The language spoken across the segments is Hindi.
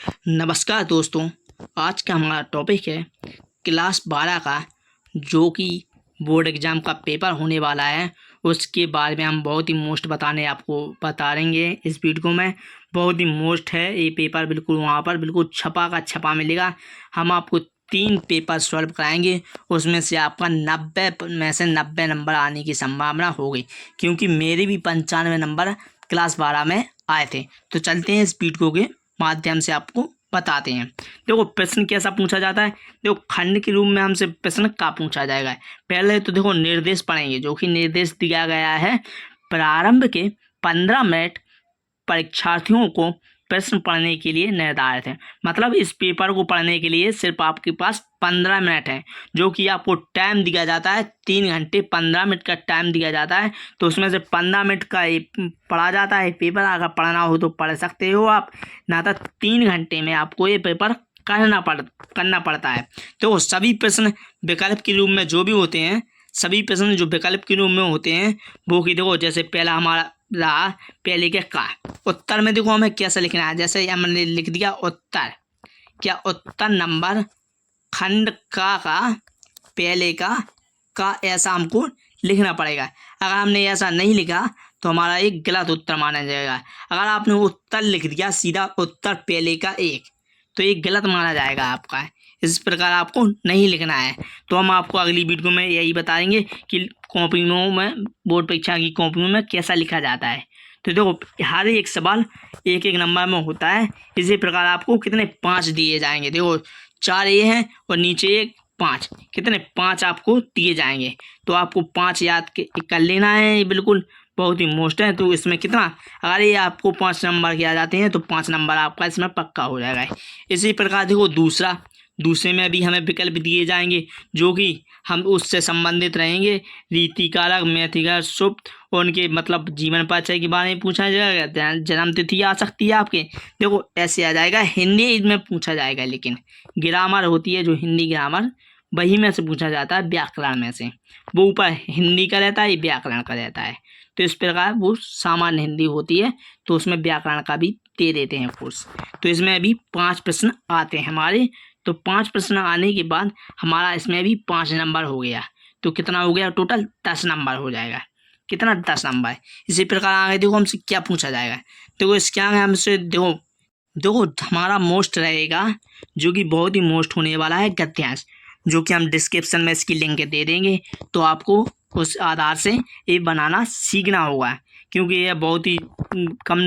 नमस्कार दोस्तों। आज का हमारा टॉपिक है क्लास 12 का जो कि बोर्ड एग्ज़ाम का पेपर होने वाला है, उसके बारे में हम बहुत ही मोस्ट आपको बता देंगे इस वीडियो में। बहुत ही मोस्ट है ये पेपर, बिल्कुल वहाँ पर बिल्कुल छपा का छपा मिलेगा। हम आपको 3 पेपर सॉल्व कराएंगे, उसमें से आपका 90 में से 90 नंबर आने की संभावना हो गई, क्योंकि मेरे भी 95 नंबर क्लास 12 में आए थे। तो चलते हैं इस वीडियो के माध्यम से आपको बताते हैं। देखो प्रश्न कैसा पूछा जाता है। देखो खंड के रूप में हमसे प्रश्न का पूछा जाएगा। पहले तो देखो निर्देश पढ़ेंगे, जो कि निर्देश दिया गया है प्रारंभ के 15 मिनट परीक्षार्थियों को प्रश्न पढ़ने के लिए निर्धारित है। मतलब इस पेपर को पढ़ने के लिए सिर्फ आपके पास 15 मिनट है, जो कि आपको टाइम दिया जाता है 3 घंटे 15 मिनट का टाइम दिया जाता है। तो उसमें से 15 मिनट का ये पढ़ा जाता है पेपर। अगर पढ़ना हो तो पढ़ सकते हो आप, ना तो 3 घंटे में आपको ये पेपर करना पड़ता है। तो सभी प्रश्न विकल्प के रूप में जो भी होते हैं, सभी प्रश्न जो विकल्प के रूप में होते हैं वो कि देखो जैसे पहला हमारा रहा पहले के का उत्तर में देखो हमें कैसे लिखना है। जैसे हमने लिख दिया उत्तर, क्या उत्तर नंबर खंड का पहले का ऐसा हमको लिखना पड़ेगा। अगर हमने ऐसा नहीं लिखा तो हमारा एक गलत उत्तर माना जाएगा। अगर आपने उत्तर लिख दिया सीधा उत्तर पहले का एक, तो ये गलत माना जाएगा आपका। इस प्रकार आपको नहीं लिखना है। तो हम आपको अगली वीडियो में यही बताएंगे कि कॉपियों में, बोर्ड परीक्षा की कॉपियों में कैसा लिखा जाता है। तो देखो हर एक सवाल एक एक नंबर में होता है। इसी प्रकार आपको कितने 5 दिए जाएंगे। देखो 4 ये हैं और नीचे एक 5, कितने 5 आपको दिए जाएंगे। तो आपको 5 याद कर लेना है। ये बिल्कुल बहुत ही मोस्ट है। तो इसमें कितना, अगर ये आपको 5 नंबर के आ जाते हैं तो 5 नंबर आपका इसमें पक्का हो जाएगा। इसी प्रकार देखो दूसरे में भी हमें विकल्प दिए जाएंगे, जो कि हम उससे संबंधित रहेंगे। रीति कारक, मैथिक शुभ, उनके मतलब जीवन परिचय के बारे में पूछा जाएगा। जन्म तिथि आ सकती है आपके, देखो ऐसे आ जाएगा। हिंदी इसमें पूछा जाएगा, लेकिन ग्रामर होती है जो हिंदी ग्रामर, वही में से पूछा जाता है। व्याकरण में से वो ऊपर हिंदी का रहता है, ये व्याकरण का रहता है। तो इस प्रकार वो सामान्य हिंदी होती है, तो उसमें व्याकरण का भी दे देते हैं कोर्स। तो इसमें अभी 5 प्रश्न आते हैं हमारे। तो 5 प्रश्न आने के बाद हमारा इसमें भी 5 नंबर हो गया। तो कितना हो गया टोटल, 10 नंबर हो जाएगा। कितना, 10 नंबर। इसी प्रकार आगे देखो हमसे क्या पूछा जाएगा। देखो इसके आगे हमसे देखो हमारा मोस्ट रहेगा, जो कि बहुत ही मोस्ट होने वाला है गद्यांश, जो कि हम डिस्क्रिप्शन में इसकी लिंक दे देंगे। तो आपको उस आधार से ये बनाना सीखना होगा, क्योंकि यह बहुत ही कम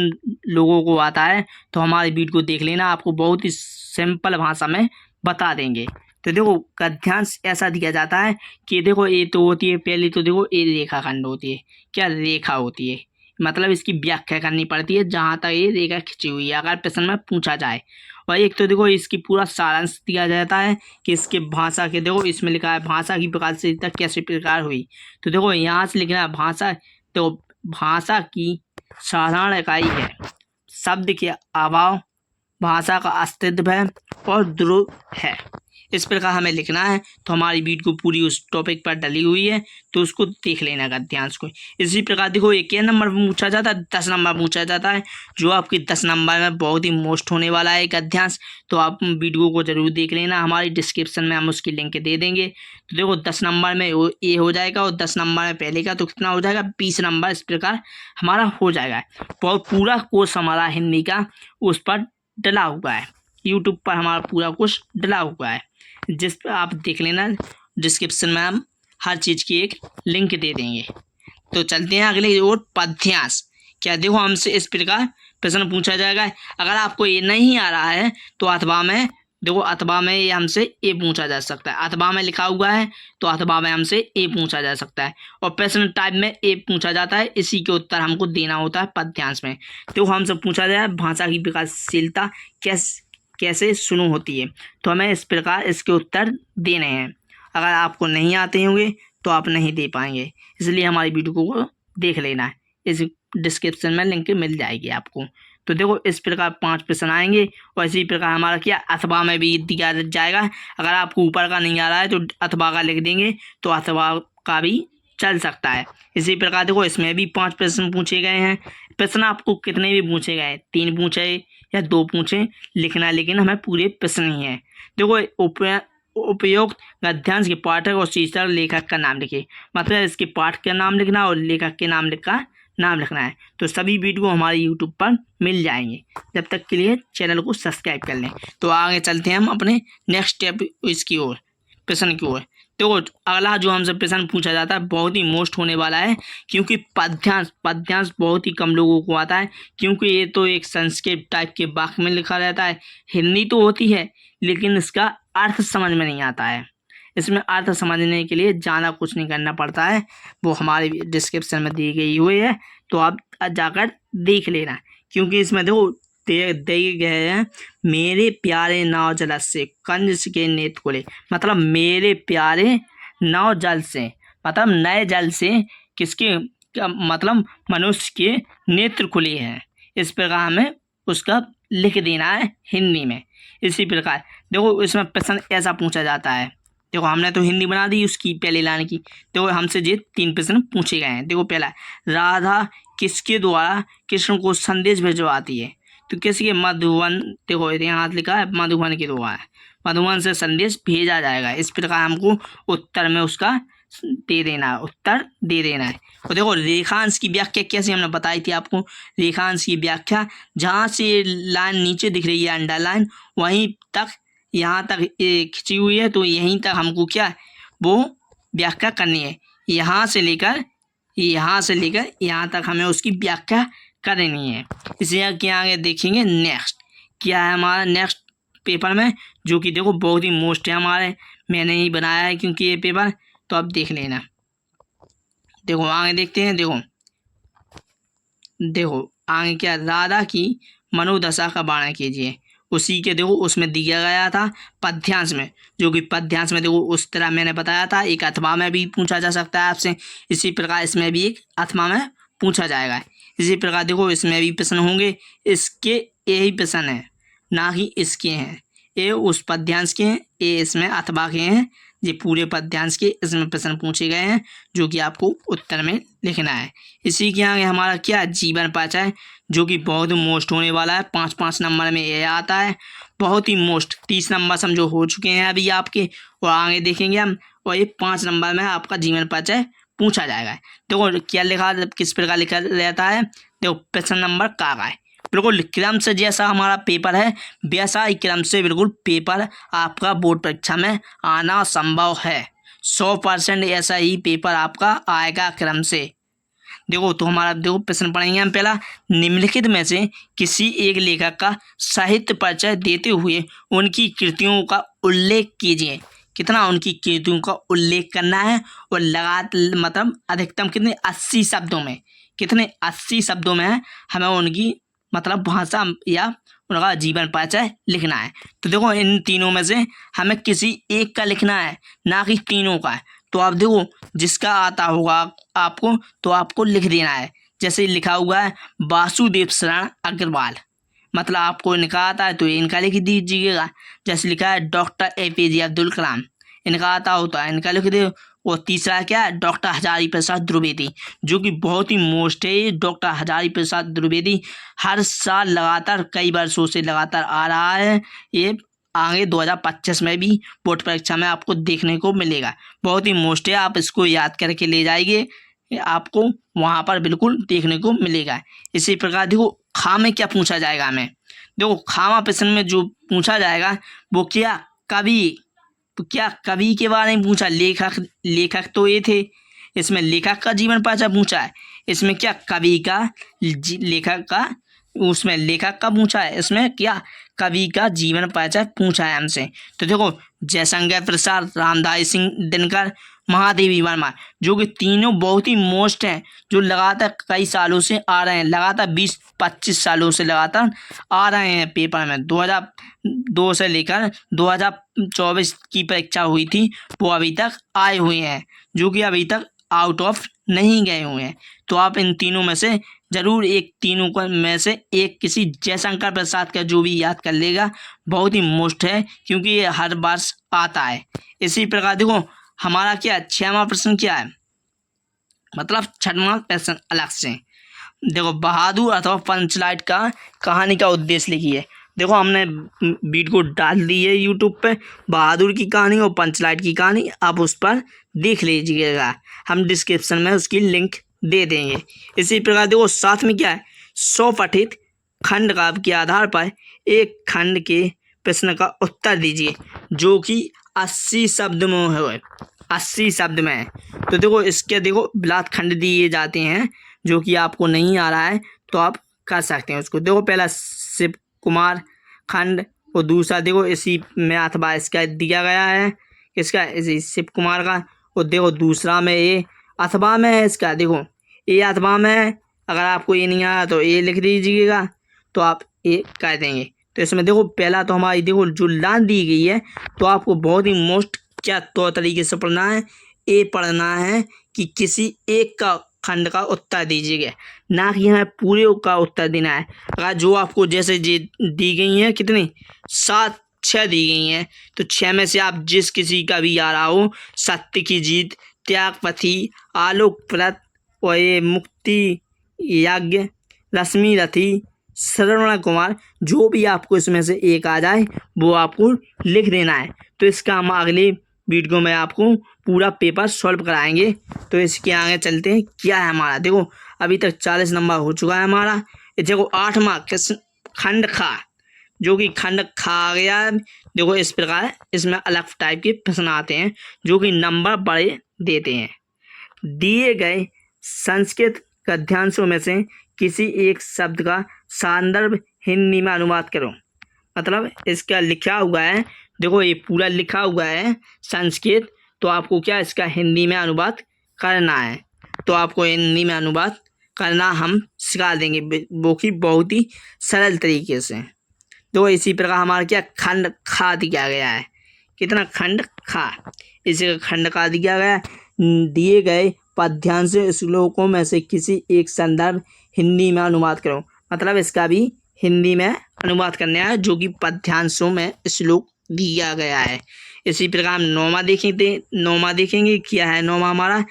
लोगों को आता है। तो हमारे वीडियो को देख लेना, आपको बहुत ही सिंपल भाषा में बता देंगे। तो देखो गद्यांश ऐसा दिया जाता है कि देखो ये तो होती है, पहली तो देखो ये रेखाखंड होती है। क्या रेखा होती है, मतलब इसकी व्याख्या करनी पड़ती है जहाँ तक ये रेखा खिंची हुई है, अगर प्रश्न में पूछा जाए। और एक तो देखो इसकी पूरा सारांश दिया जाता है कि इसके भाषा के, देखो इसमें लिखा है भाषा की प्रकाशिता कैसे प्रकार हुई। तो देखो यहाँ से लिखना है भाषा। तो भाषा की साधारण इकाई है शब्द के अभाव, भाषा का अस्तित्व है और ध्रुव है। इस प्रकार हमें लिखना है। तो हमारी वीडियो पूरी उस टॉपिक पर डली हुई है, तो उसको देख लेना गद्यांश को। इसी प्रकार देखो एक नंबर पूछा जाता है, 10 नंबर पूछा जाता है, जो आपकी 10 नंबर में बहुत ही मोस्ट होने वाला है गद्यांश। तो आप वीडियो को जरूर देख लेना, हमारी डिस्क्रिप्शन में हम उसकी लिंक दे देंगे। तो देखो 10 नंबर में ये हो जाएगा, और 10 नंबर में पहले का तो कितना हो जाएगा, 20 नंबर। इस प्रकार हमारा हो जाएगा। पूरा कोर्स हमारा हिंदी का उस पर डला हुआ है, यूट्यूब पर हमारा पूरा कोर्स डला हुआ है, जिस पर आप देख लेना। डिस्क्रिप्शन में हम हर चीज़ की एक लिंक दे देंगे। तो चलते हैं अगले और पद्यांश। क्या देखो हमसे इस प्रकार प्रश्न पूछा जाएगा। अगर आपको ये नहीं आ रहा है तो अथवा में देखो, अथवा में ये हमसे ए पूछा जा सकता है। अथवा में लिखा हुआ है तो अथवा में हमसे ए पूछा जा सकता है, और प्रश्न टाइप में ए पूछा जाता है। इसी के उत्तर हमको देना होता है पद्यांश में। तो हमसे पूछा जाए भाषा की विकासशीलता कैसे शुरू होती है, तो हमें इस प्रकार इसके उत्तर देने हैं। अगर आपको नहीं आते होंगे तो आप नहीं दे पाएंगे, इसलिए हमारी वीडियो को देख लेना है। इस डिस्क्रिप्शन में लिंक मिल जाएगी आपको। तो देखो इस प्रकार 5 प्रश्न आएंगे, और इसी प्रकार हमारा क्या अथवा में भी दिया जाएगा। अगर आपको ऊपर का नहीं आ रहा है तो अथवा का लिख देंगे, तो अथवा का भी चल सकता है। इसी प्रकार देखो इसमें भी 5 प्रश्न पूछे गए हैं। प्रश्न आपको कितने भी पूछे गए, 3 पूछे या 2 पूछे, लिखना लेकिन हमें पूरे प्रश्न ही है। देखो उपयुक्त गद्यांश के पाठक और शीर्षक लेखक का नाम लिखिए, मतलब इसके पाठक का नाम लिखना और लेखक के नाम लिखना है। तो सभी वीडियो हमारे यूट्यूब पर मिल जाएंगे। जब तक के लिए चैनल को सब्सक्राइब कर लें। तो आगे चलते हैं हम अपने नेक्स्ट स्टेप इसकी ओर, प्रश्न की ओर। तो अगला जो हमसे प्रश्न पूछा जाता है बहुत ही मोस्ट होने वाला है, क्योंकि पद्यांश बहुत ही कम लोगों को आता है, क्योंकि ये तो एक संस्कृत टाइप के वाक्य में लिखा रहता है। हिंदी तो होती है लेकिन इसका अर्थ समझ में नहीं आता है। इसमें अर्थ समझने के लिए ज़्यादा कुछ नहीं करना पड़ता है, वो हमारे डिस्क्रिप्शन में दी गई हुई है, तो आप जाकर देख लेना। क्योंकि इसमें देखो दे गए हैं, मेरे प्यारे नाव जल से कंज के नेत्र खुले, मतलब मेरे प्यारे नाव जल से, मतलब नए जल से किसके, मतलब मनुष्य के नेत्र खुले हैं। इस प्रकार हमें उसका लिख देना है हिंदी में। इसी प्रकार देखो इसमें प्रश्न ऐसा पूछा जाता है, देखो हमने तो हिंदी बना दी उसकी पहले लाइन की। देखो हमसे ये 3 प्रश्न पूछे गए हैं। देखो पहला, राधा किसके द्वारा कृष्ण को संदेश भिजवाती है? तो किसके, मधुबन, देखो यहाँ लिखा है मधुबन के द्वारा, मधुबन से संदेश भेजा जाएगा। इस प्रकार हमको उत्तर में उसका दे देना है, उत्तर दे देना है। और देखो रेखांश की व्याख्या कैसे हमने बताई थी आपको। रेखांश की व्याख्या जहाँ से लाइन नीचे दिख रही है अंडरलाइन, वहीं तक यहाँ तक खिंची हुई है, तो यहीं तक हमको क्या वो व्याख्या करनी है। यहाँ से लेकर यहाँ तक हमें उसकी व्याख्या करनी है। इसे के आगे देखेंगे नेक्स्ट क्या है हमारा नेक्स्ट पेपर में, जो कि देखो बहुत ही मोस्ट है हमारे, मैंने ही बनाया है क्योंकि ये पेपर, तो आप देख लेना। देखो आगे देखते हैं। देखो आगे क्या, राधा की मनोदशा का वर्णन कीजिए। उसी के देखो उसमें दिया गया था पद्यांश में, जो कि पद्यांश में देखो उस तरह मैंने बताया था, एक अथवा में भी पूछा जा सकता है आपसे। इसी प्रकार इसमें भी एक अथवा में पूछा जाएगा। इसी प्रकार देखो इसमें भी प्रश्न होंगे, इसके यही प्रश्न है, ना ही इसके हैं। ये उस पद्यांश के हैं, ये इसमें अथवा के हैं। ये पूरे पद्यांश के इसमें प्रश्न पूछे गए हैं, जो कि आपको उत्तर में लिखना है। इसी के आगे हमारा क्या, जीवन परिचय, जो कि बहुत मोस्ट होने वाला है। 5-5 नंबर में ये आता है, बहुत ही मोस्ट। 30 नंबर समझो हो चुके हैं अभी आपके, और आगे देखेंगे हम, और ये 5 नंबर में आपका जीवन परिचय पूछा जाएगा। देखो क्या लिखा, किस प्रकार लिखा रहता है। देखो प्रश्न नंबर का है, बिल्कुल क्रम से जैसा हमारा पेपर है वैसा ही क्रम से बिल्कुल पेपर आपका बोर्ड परीक्षा में आना संभव है। 100% ऐसा ही पेपर आपका आएगा क्रम से। देखो तो हमारा देखो प्रश्न पढ़ेंगे हम पहला, निम्नलिखित में से किसी एक लेखक का साहित्य परिचय देते हुए उनकी कृतियों का उल्लेख कीजिए। कितना उनकी कृतियों का उल्लेख करना है, और लगातार मतलब अधिकतम कितने, 80 शब्दों में, कितने 80 शब्दों में हमें उनकी मतलब भाषा या उनका जीवन परिचय लिखना है। तो देखो इन तीनों में से हमें किसी एक का लिखना है, ना कि तीनों का। तो आप देखो जिसका आता होगा आपको, तो आपको लिख देना है। जैसे लिखा हुआ है वासुदेव शरण अग्रवाल, मतलब आपको इनका आता है तो इनका लिख दीजिएगा। जैसे लिखा है डॉक्टर APJ अब्दुल कलाम, इनका आता होता है इनका लिख दो। और तीसरा क्या है, डॉक्टर हजारी प्रसाद द्विवेदी, जो कि बहुत ही मोस्ट है। डॉक्टर हजारी प्रसाद द्विवेदी हर साल लगातार कई वर्षों से लगातार आ रहा है। ये आगे 2025 में भी बोर्ड परीक्षा में आपको देखने को मिलेगा। बहुत ही मोस्ट है, आप इसको याद करके ले जाइए, आपको वहाँ पर बिल्कुल देखने को मिलेगा। इसी प्रकार देखो खा में क्या पूछा जाएगा हमें। देखो खामा प्रश्न में जो पूछा जाएगा वो क्या, कवि, तो क्या कवि के बारे में पूछा। लेखक तो ये थे, इसमें लेखक का जीवन परिचय पूछा है। इसमें क्या कवि का, लेखक का, उसमें लेखक का पूछा है। इसमें क्या कवि का जीवन परिचय पूछा है हमसे। तो देखो जयशंकर प्रसाद, रामधारी सिंह दिनकर, महादेवी वर्मा, जो कि तीनों बहुत ही मोस्ट हैं, जो लगातार कई सालों से आ रहे हैं, लगातार 20-25 सालों से लगातार आ रहे हैं पेपर में। 2002 से लेकर 2024 की परीक्षा हुई थी, वो अभी तक आए हुए हैं, जो कि अभी तक आउट ऑफ नहीं गए हुए हैं। तो आप इन तीनों में से जरूर एक, तीनों को में से एक किसी जयशंकर प्रसाद का जो भी याद कर लेगा, बहुत ही मोस्ट है, क्योंकि ये हर वर्ष आता है। इसी प्रकार देखो हमारा क्या 6वां प्रश्न क्या है। मतलब छठवां क्वेश्चन अलग से। देखो बहादुर अथवा पंचलाइट का कहानी का उद्देश्य लिखिए। देखो हमने बीट को डाल दी है यूट्यूब पे, बहादुर की कहानी और पंचलाइट की कहानी, आप उस पर देख लीजिएगा, हम डिस्क्रिप्शन में उसकी लिंक दे देंगे। इसी प्रकार देखो साथ में क्या है, 100 पठित खंड काव्य के आधार पर एक खंड के प्रश्न का उत्तर दीजिए जो कि 80 शब्द में है, 80 शब्द में है। तो देखो इसके देखो बिलात खंड दिए जाते हैं, जो कि आपको नहीं आ रहा है तो आप कर सकते हैं उसको। देखो पहला शिव कुमार खंड और दूसरा देखो इसी में अथवा इसका दिया गया है, इसका इसी शिव कुमार का, और देखो दूसरा में ए अथवा में है इसका, देखो ए अथवा में है। अगर आपको ये नहीं आ रहा तो ए लिख दीजिएगा तो आप ए कर देंगे। तो इसमें देखो पहला तो हमारी देखो जो लाइन दी गई है, तो आपको बहुत ही मोस्ट क्या तौर तरीके से पढ़ना है, ए पढ़ना है कि किसी एक का खंड का उत्तर दीजिएगा, ना कि हमें पूरे का उत्तर देना है। अगर जो आपको जैसे दी गई हैं कितनी 7 6 दी गई हैं, तो 6 में से आप जिस किसी का भी आ रहा हो, सत्य की जीत, त्यागपथी, आलोक व्रत और ये मुक्ति यज्ञ, रश्मि रथी, श्रवण कुमार, जो भी आपको इसमें से एक आ जाए वो आपको लिख देना है। तो इसका हम अगले वीडियो में आपको पूरा पेपर सॉल्व कराएंगे। तो इसके आगे चलते हैं, क्या है हमारा, देखो अभी तक 40 नंबर हो चुका है हमारा। देखो 8वां खंड खा, जो कि खंड खा आ गया है। देखो इस प्रकार इसमें अलग टाइप के प्रश्न आते हैं जो कि नंबर बड़े देते हैं। दिए गए संस्कृत गद्यांशों में से किसी एक शब्द का संदर्भ हिंदी में अनुवाद करो। मतलब इसका लिखा हुआ है, देखो ये पूरा लिखा हुआ है संस्कृत, तो आपको क्या इसका हिंदी में अनुवाद करना है। तो आपको हिंदी में अनुवाद करना हम सिखा देंगे, वो कि बहुत ही सरल तरीके से। तो इसी प्रकार हमारा क्या खंड खा दिया गया है, कितना खंड खा, इसी खंड खा दिया गया है। दिए गए पद्यांश श्लोकों में से किसी एक संदर्भ हिंदी में अनुवाद करो। मतलब इसका भी हिंदी में अनुवाद करना है, जो कि पद्यांशों में श्लोक दिया गया है। इसी प्रकार हम 9वां देखेंगे, क्या है 9वां हमारा,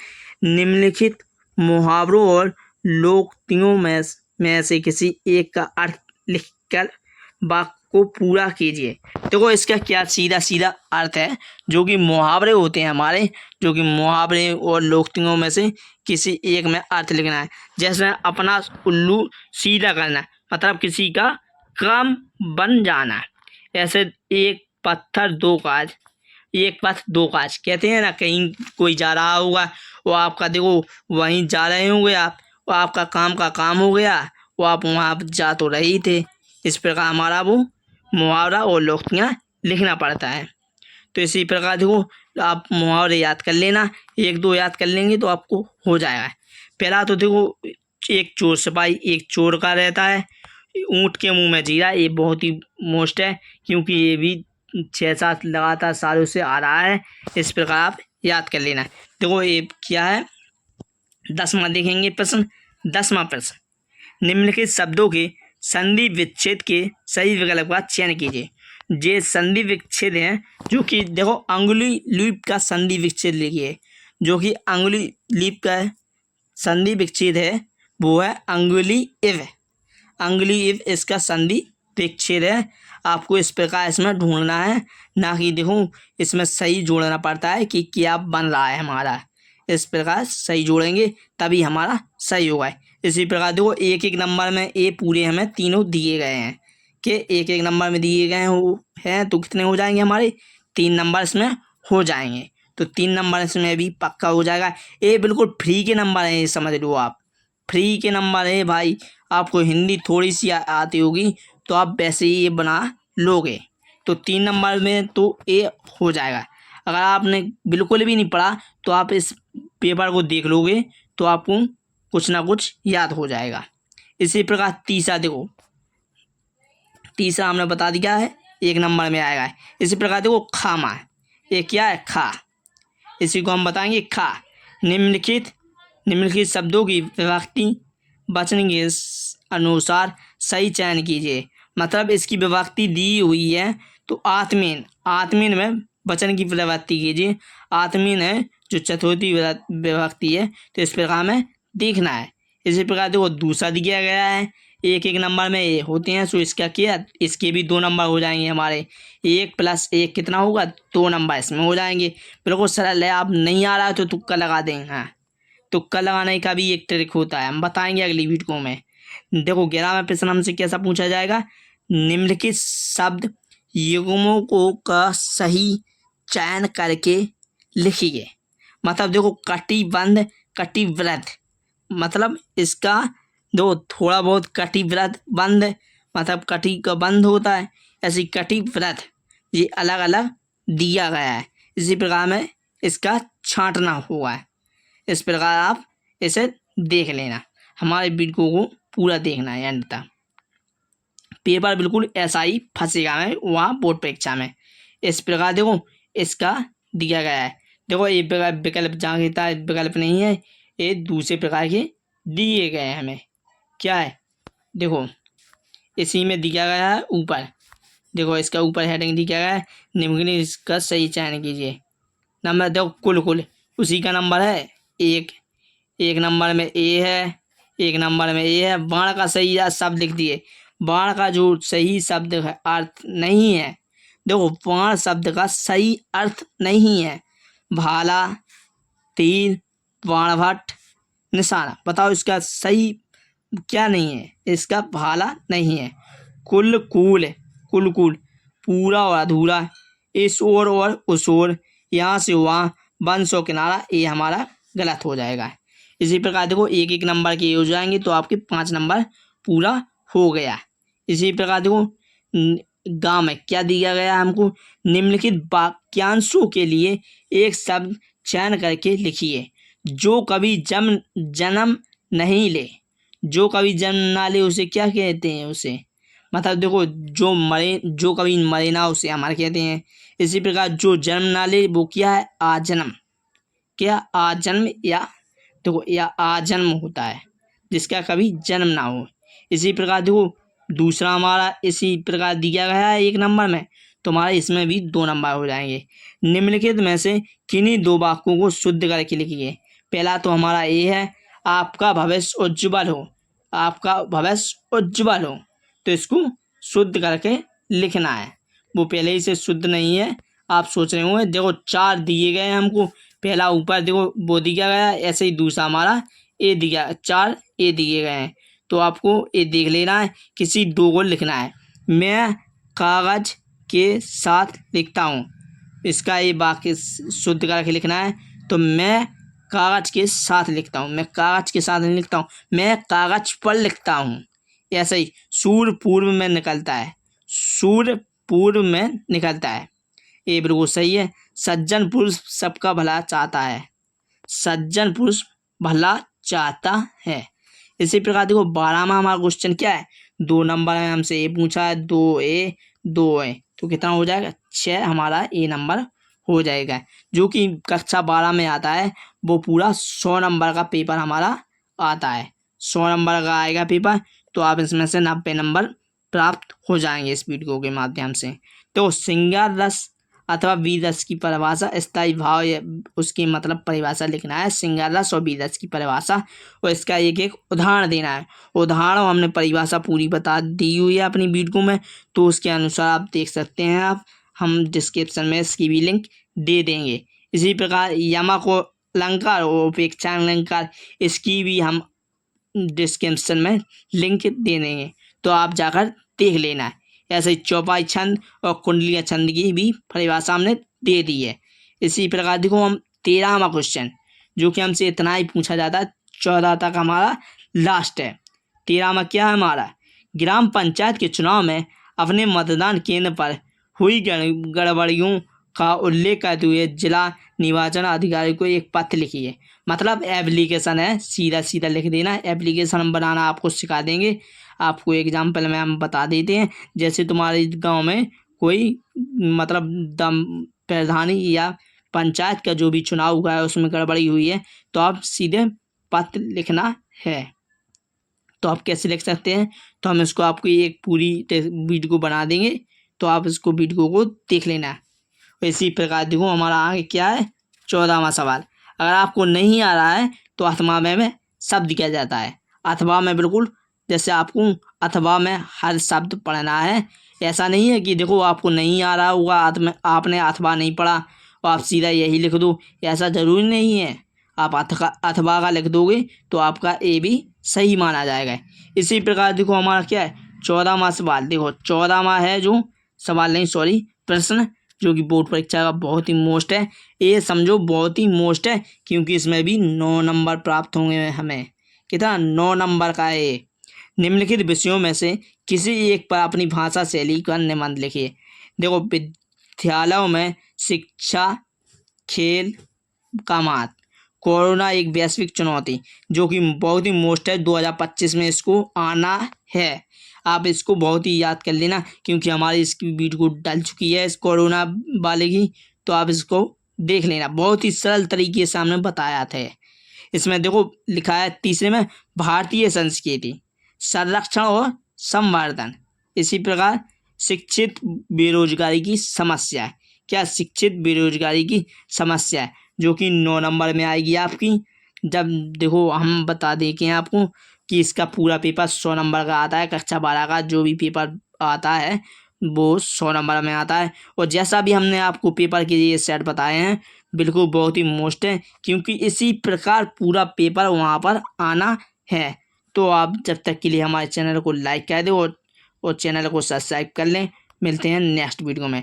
निम्नलिखित मुहावरों और लोकोक्तियों में से किसी एक का अर्थ लिखकर वाक्य को पूरा कीजिए। देखो इसका क्या सीधा सीधा अर्थ है, जो कि मुहावरे होते हैं हमारे, जो कि मुहावरे और लोकोक्तियों में से किसी एक में अर्थ लिखना है। जैसे अपना उल्लू सीधा करना, मतलब किसी का काम बन जाना। ऐसे एक पत्थर दो काज, एक पथ दो काज कहते हैं ना, कहीं कोई जा रहा होगा, वो आपका देखो वहीं जा रहे होंगे आप, वो आपका काम का काम हो गया, वो आप वहाँ जा तो रहे थे। इस प्रकार हमारा वो मुहावरा और लोकोक्तियाँ लिखना पड़ता है। तो इसी प्रकार देखो आप मुहावरे याद कर लेना, 1-2 याद कर लेंगे तो आपको हो जाएगा। पहला तो देखो एक चोर सिपाही एक चोर का रहता है, ऊँट के मुंह में जीरा, ये बहुत ही मोस्ट है क्योंकि ये भी 6-7 लगातार सालों से आ रहा है। इस प्रकार आप याद कर लेना। देखो ये क्या है, 10वां देखेंगे प्रश्न। 10वां प्रश्न, निम्नलिखित शब्दों के संधि विच्छेद के सही विकल्प का चयन कीजिए। ये संधि विच्छेद हैं, जो कि देखो अंगुली लीप का संधि विच्छेद लिखिए, जो कि अंगुली लीप का संधि विच्छेद है वो है अंगुली इव, अंगुली इव इसका संधि विच्छेद है। आपको इस प्रकार इसमें ढूंढना है, ना कि देखो इसमें सही जोड़ना पड़ता है कि क्या बन रहा है हमारा। इस प्रकार सही जोड़ेंगे तभी हमारा सही होगा। इसी प्रकार देखो 1-1 नंबर में ए पूरे हमें तीनों दिए गए हैं, कि 1-1 नंबर में दिए गए हैं, तो कितने हो जाएंगे हमारे 3 नंबर इसमें हो जाएंगे। तो 3 नंबर इसमें भी पक्का हो जाएगा। ये बिल्कुल फ्री के नंबर हैं, ये समझ लो आप, फ्री के नंबर है भाई। आपको हिंदी थोड़ी सी आती होगी तो आप वैसे ही ये बना लोगे, तो 3 नंबर में तो ये हो जाएगा। अगर आपने बिल्कुल भी नहीं पढ़ा तो आप इस पेपर को देख लोगे तो आपको कुछ ना कुछ याद हो जाएगा। इसी प्रकार तीसरा देखो, तीसरा हमने बता दिया है 1 नंबर में आएगा। इसी प्रकार देखो खामा, ये क्या है खा, इसी को हम बताएंगे खा। निम्नलिखित शब्दों की विभक्ति वचन के अनुसार सही चयन कीजिए। मतलब इसकी विभक्ति दी हुई है, तो आत्मीन, आत्मीन में वचन की विभक्ति कीजिए। आत्मीन है जो चतुर्थी विभक्ति है, तो इस प्रकार में देखना है। इसी प्रकार देखो दूसरा दिया गया है, एक एक नंबर में ये होते हैं, सो इसका क्या, इसके भी 2 नंबर हो जाएंगे हमारे। 1 + 1 कितना होगा, 2 नंबर इसमें हो जाएंगे। बिल्कुल सरल है, आप नहीं आ रहा है तो तुक्का लगा देंगे। हाँ, तुक्का लगाने का भी एक ट्रिक होता है, हम बताएंगे अगली वीडियो में। देखो 11वां प्रश्न हमसे कैसा पूछा जाएगा, निम्नलिखित शब्द युग्मों को का सही चयन करके लिखिए। मतलब देखो कटिबंध, कटिवृत्त, मतलब इसका दो थोड़ा बहुत कटिवृत्त बंध, मतलब कटी का बंध होता है, ऐसी कटिवृत्त ये अलग अलग दिया गया है। इसी प्रकार में इसका छांटना हुआ है। इस प्रकार आप इसे देख लेना, हमारे वीडियो को पूरा देखना है एंड तक। पेपर बिल्कुल ऐसा ही फंसेगा मैं वहाँ बोर्ड परीक्षा में। इस प्रकार देखो इसका दिया गया है। देखो ये विकल्प जहाँ कहता है विकल्प नहीं है, ये दूसरे प्रकार के दिए गए हैं हमें। क्या है देखो इसी में दिया गया है ऊपर, देखो इसका ऊपर हेडिंग दिया गया है, निम्नलिखित इसका सही चयन कीजिए। नंबर देखो कुल उसी का नंबर है एक, एक नंबर में ए है, एक नंबर में ए है। बाण का सही शब्द लिख दिए। बाण का जो सही शब्द है अर्थ नहीं है, देखो बाण शब्द का सही अर्थ नहीं है भाला, तीर, बाणभट्ट, निशाना। बताओ इसका सही क्या नहीं है, इसका भाला नहीं है। कुल पूरा और अधूरा, इस ओर और उस ओर, यहाँ से वहाँ, वंश और किनारा, ये हमारा गलत हो जाएगा। इसी प्रकार देखो एक एक नंबर के हो जाएंगे तो आपके 5 नंबर पूरा हो गया। इसी प्रकार देखो गाँव में क्या दिया गया हमको, निम्नलिखित वाक्यांशों के लिए एक शब्द चयन करके लिखिए जो कभी जन्म नहीं ले। जो कभी जन्म ना ले उसे क्या कहते हैं, उसे मतलब देखो जो कभी मरे ना उसे हमारे कहते हैं। इसी प्रकार जो जन्म ना ले वो क्या है, आजन्म। क्या आजन्म, या देखो या आजन्म होता है जिसका कभी जन्म ना हो। इसी प्रकार देखो दूसरा हमारा इसी प्रकार दिया गया है 1 नंबर में, तो हमारा इसमें भी 2 नंबर हो जाएंगे। निम्नलिखित में से किन्हीं 2 वाक्यों को शुद्ध करके लिखिए। पहला तो हमारा ये है, आपका भविष्य उज्ज्वल हो, आपका भविष्य उज्ज्वल हो, तो इसको शुद्ध करके लिखना है। वो पहले ही से शुद्ध नहीं है, आप सोच रहे होंगे। देखो 4 दिए गए हैं हमको, पहला ऊपर देखो वो दिया गया, ऐसे ही दूसरा हमारा ए दिया, 4 ए दिए गए हैं, तो आपको ये देख लेना है, किसी 2 को लिखना है। मैं कागज के साथ लिखता हूँ, इसका ये वाक्य शुद्ध करके लिखना है। तो मैं कागज के साथ लिखता हूँ, मैं कागज के साथ नहीं लिखता हूँ, मैं कागज पर लिखता हूँ। ऐसे ही सूर्य पूर्व में निकलता है, सूर्य पूर्व में निकलता है, ये बिल्कुल सही है। सज्जन पुरुष सबका भला चाहता है, सज्जन पुरुष भला चाहता है। इसी प्रकार देखो 12वां हमारा क्वेश्चन क्या है, 2 नंबर में हमसे ये पूछा है, 2 तो कितना हो जाएगा, 6 हमारा ए नंबर हो जाएगा। जो कि कक्षा 12 में आता है, वो पूरा 100 नंबर का पेपर हमारा आता है, 100 नंबर का आएगा पेपर। तो आप इसमें से 90 नंबर प्राप्त हो जाएंगे इस वीडियो के माध्यम से। तो श्रृंगार रस अथवा वीर रस की परिभाषा, स्थायी भाव या उसकी मतलब परिभाषा लिखना है, श्रृंगार रस और वीर रस की परिभाषा, और इसका एक एक उदाहरण देना है। उदाहरण हमने परिभाषा पूरी बता दी हुई है अपनी वीडियो में, तो उसके अनुसार आप देख सकते हैं। आप हम डिस्क्रिप्शन में इसकी भी लिंक दे देंगे। इसी प्रकार यमा को अलंकार और उपेक्षा अलंकार, इसकी भी हम डिस्क्रिप्शन में लिंक दे देंगे, तो आप जाकर देख लेना है। ऐसे ही चौपाई छंद और कुंडलिया छंद की भी परिभाषा हमने दे दी है। इसी प्रकार देखो हम 13वां क्वेश्चन, जो कि हमसे इतना ही पूछा जाता है, 14 तक हमारा लास्ट है। 13वां क्या है हमारा, ग्राम पंचायत के चुनाव में अपने मतदान केंद्र पर हुई गड़बड़ियों का उल्लेख करते हुए जिला निर्वाचन अधिकारी को एक पत्र लिखिए। मतलब एप्लीकेशन है, सीधा सीधा लिख देना है। एप्लीकेशन हम बनाना आपको सिखा देंगे। आपको एग्जाम्पल में हम बता देते हैं, जैसे तुम्हारे गांव में कोई मतलब प्रधानी या पंचायत का जो भी चुनाव हुआ है उसमें गड़बड़ी हुई है, तो आप सीधे पत्र लिखना है। तो आप कैसे लिख सकते हैं, तो हम इसको आपको एक पूरी वीडियो बना देंगे, तो आप इसको वीडियो को देख लेना है। इसी प्रकार देखो हमारा आगे क्या है, 14वां सवाल, अगर आपको नहीं आ रहा है तो अथवा में शब्द किया जाता है। अथवा में बिल्कुल जैसे आपको अथवा में हर शब्द पढ़ना है। ऐसा नहीं है कि देखो आपको नहीं आ रहा होगा, आपने अथवा नहीं पढ़ा और आप सीधा यही लिख दो, ऐसा ज़रूरी नहीं है। आप अथवा का लिख दोगे तो आपका ए भी सही माना जाएगा। इसी प्रकार देखो हमारा क्या है 14वां सवाल। देखो 14वां है जो सवाल नहीं सॉरी प्रश्न, जो कि बोर्ड परीक्षा का बहुत ही मोस्ट है। ये समझो बहुत ही मोस्ट है क्योंकि इसमें भी 9 नंबर प्राप्त होंगे हमें। कितना 9 नंबर का है ये। निम्नलिखित विषयों में से किसी एक पर अपनी भाषा शैली का निबंध लिखिए। देखो विद्यालयों में शिक्षा खेल का महत्व। कोरोना एक वैश्विक चुनौती जो कि बहुत ही मोस्ट है, 2025 में इसको आना है। आप इसको बहुत ही याद कर लेना क्योंकि हमारी इसकी वीडियो डल चुकी है इस कोरोना वाले की, तो आप इसको देख लेना। बहुत ही सरल तरीके से हमने बताया था। इसमें देखो लिखा है तीसरे में भारतीय संस्कृति संरक्षण और संवर्धन। इसी प्रकार शिक्षित बेरोजगारी की समस्या है। क्या शिक्षित बेरोजगारी की समस्या है जो कि 9 नंबर में आएगी आपकी। जब देखो हम बता दें कि आपको कि इसका पूरा पेपर 100 नंबर का आता है। कक्षा 12 का जो भी पेपर आता है वो 100 नंबर में आता है। और जैसा भी हमने आपको पेपर के ये सेट बताए हैं बिल्कुल बहुत ही मोस्ट है क्योंकि इसी प्रकार पूरा पेपर वहाँ पर आना है। तो आप जब तक के लिए हमारे चैनल को लाइक कर दें और चैनल को सब्सक्राइब कर लें। मिलते हैं नेक्स्ट वीडियो में।